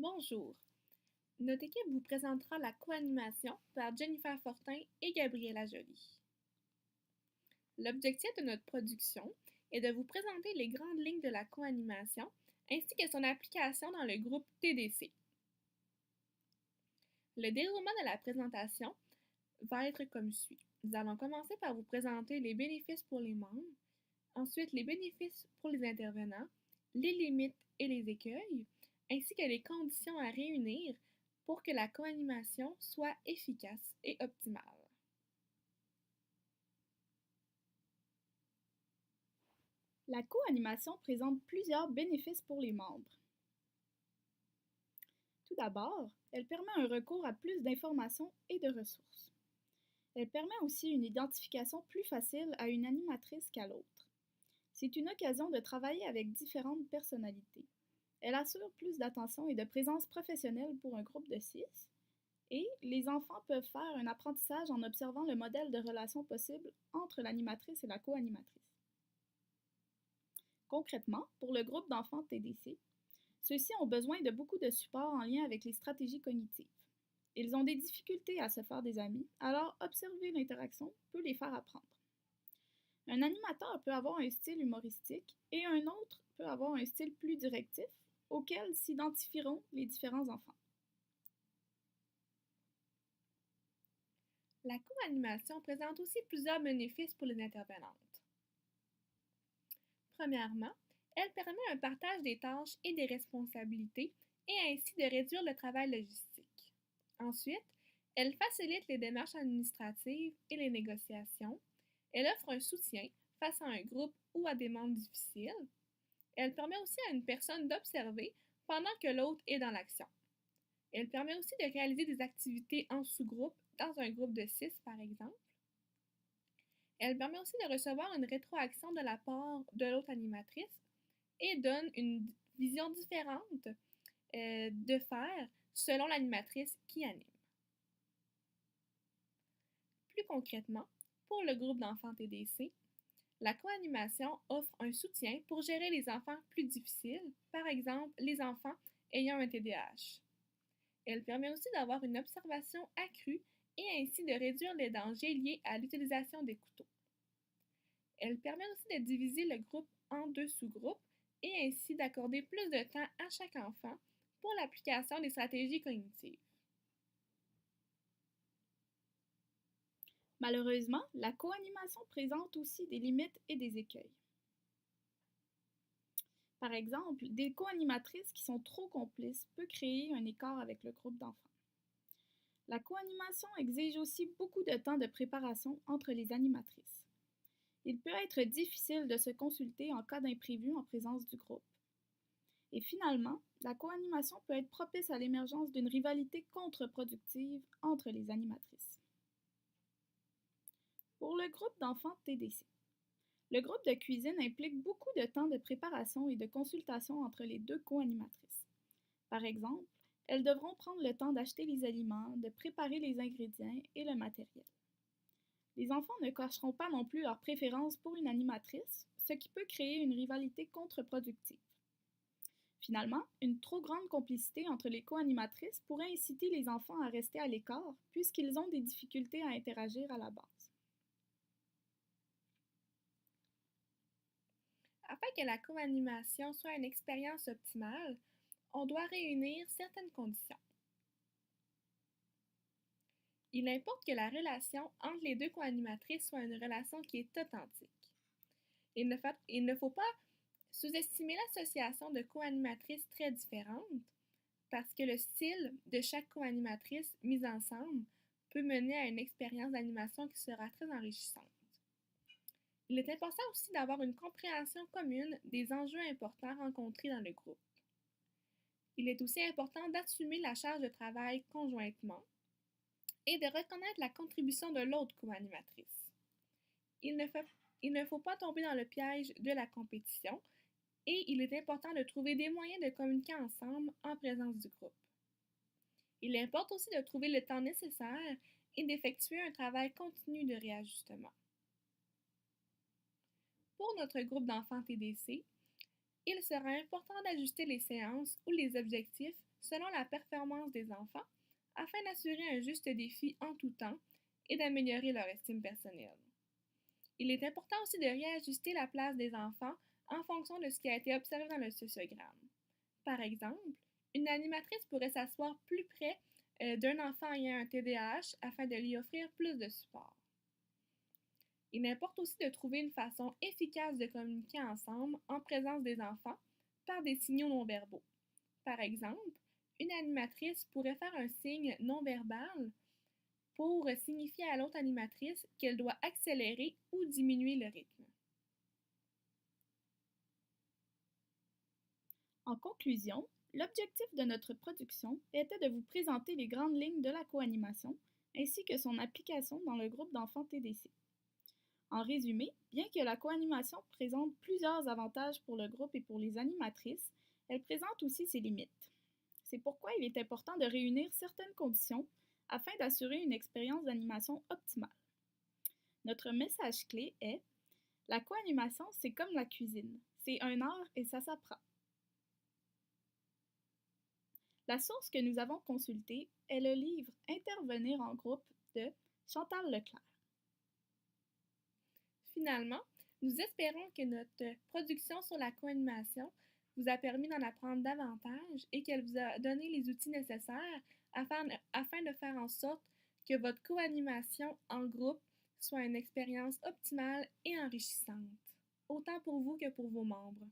Bonjour. Notre équipe vous présentera la co-animation par Jennifer Fortin et Gabriella Joly. L'objectif de notre production est de vous présenter les grandes lignes de la co-animation ainsi que son application dans le groupe TDC. Le déroulement de la présentation va être comme suit. Nous allons commencer par vous présenter les bénéfices pour les membres, ensuite les bénéfices pour les intervenants, les limites et les écueils, ainsi que les conditions à réunir pour que la co-animation soit efficace et optimale. La co-animation présente plusieurs bénéfices pour les membres. Tout d'abord, elle permet un recours à plus d'informations et de ressources. Elle permet aussi une identification plus facile à une animatrice qu'à l'autre. C'est une occasion de travailler avec différentes personnalités. Elle assure plus d'attention et de présence professionnelle pour un groupe de 6. Et les enfants peuvent faire un apprentissage en observant le modèle de relation possible entre l'animatrice et la co-animatrice. Concrètement, pour le groupe d'enfants TDC, ceux-ci ont besoin de beaucoup de support en lien avec les stratégies cognitives. Ils ont des difficultés à se faire des amis, alors observer l'interaction peut les faire apprendre. Un animateur peut avoir un style humoristique et un autre peut avoir un style plus directif auquel s'identifieront les différents enfants. La co-animation présente aussi plusieurs bénéfices pour les intervenantes. Premièrement, elle permet un partage des tâches et des responsabilités et ainsi de réduire le travail logistique. Ensuite, elle facilite les démarches administratives et les négociations. Elle offre un soutien face à un groupe ou à des membres difficiles. Elle permet aussi à une personne d'observer pendant que l'autre est dans l'action. Elle permet aussi de réaliser des activités en sous-groupe dans un groupe de 6, par exemple. Elle permet aussi de recevoir une rétroaction de la part de l'autre animatrice et donne une vision différente de faire selon l'animatrice qui anime. Plus concrètement, pour le groupe d'enfants TDC, la co-animation offre un soutien pour gérer les enfants plus difficiles, par exemple les enfants ayant un TDAH. Elle permet aussi d'avoir une observation accrue et ainsi de réduire les dangers liés à l'utilisation des couteaux. Elle permet aussi de diviser le groupe en 2 sous-groupes et ainsi d'accorder plus de temps à chaque enfant pour l'application des stratégies cognitives. Malheureusement, la co-animation présente aussi des limites et des écueils. Par exemple, des co-animatrices qui sont trop complices peut créer un écart avec le groupe d'enfants. La co-animation exige aussi beaucoup de temps de préparation entre les animatrices. Il peut être difficile de se consulter en cas d'imprévu en présence du groupe. Et finalement, la co-animation peut être propice à l'émergence d'une rivalité contre-productive entre les animatrices. Pour le groupe d'enfants TDC, le groupe de cuisine implique beaucoup de temps de préparation et de consultation entre les deux co-animatrices. Par exemple, elles devront prendre le temps d'acheter les aliments, de préparer les ingrédients et le matériel. Les enfants ne cacheront pas non plus leur préférence pour une animatrice, ce qui peut créer une rivalité contre-productive. Finalement, une trop grande complicité entre les co-animatrices pourrait inciter les enfants à rester à l'écart puisqu'ils ont des difficultés à interagir à la base. Afin que la co-animation soit une expérience optimale, on doit réunir certaines conditions. Il importe que la relation entre les deux co-animatrices soit une relation qui est authentique. Il ne faut pas sous-estimer l'association de co-animatrices très différentes parce que le style de chaque co-animatrice mise ensemble peut mener à une expérience d'animation qui sera très enrichissante. Il est important aussi d'avoir une compréhension commune des enjeux importants rencontrés dans le groupe. Il est aussi important d'assumer la charge de travail conjointement et de reconnaître la contribution de l'autre co-animatrice. Il ne faut pas tomber dans le piège de la compétition et il est important de trouver des moyens de communiquer ensemble en présence du groupe. Il importe aussi de trouver le temps nécessaire et d'effectuer un travail continu de réajustement. Pour notre groupe d'enfants TDC, il sera important d'ajuster les séances ou les objectifs selon la performance des enfants afin d'assurer un juste défi en tout temps et d'améliorer leur estime personnelle. Il est important aussi de réajuster la place des enfants en fonction de ce qui a été observé dans le sociogramme. Par exemple, une animatrice pourrait s'asseoir plus près d'un enfant ayant un TDAH afin de lui offrir plus de support. Il importe aussi de trouver une façon efficace de communiquer ensemble en présence des enfants par des signaux non-verbaux. Par exemple, une animatrice pourrait faire un signe non-verbal pour signifier à l'autre animatrice qu'elle doit accélérer ou diminuer le rythme. En conclusion, l'objectif de notre production était de vous présenter les grandes lignes de la coanimation ainsi que son application dans le groupe d'enfants TDC. En résumé, bien que la coanimation présente plusieurs avantages pour le groupe et pour les animatrices, elle présente aussi ses limites. C'est pourquoi il est important de réunir certaines conditions afin d'assurer une expérience d'animation optimale. Notre message clé est: la coanimation, c'est comme la cuisine, c'est un art et ça s'apprend. La source que nous avons consultée est le livre Intervenir en groupe de Chantal Leclerc. Finalement, nous espérons que notre production sur la coanimation vous a permis d'en apprendre davantage et qu'elle vous a donné les outils nécessaires afin de faire en sorte que votre coanimation en groupe soit une expérience optimale et enrichissante, autant pour vous que pour vos membres.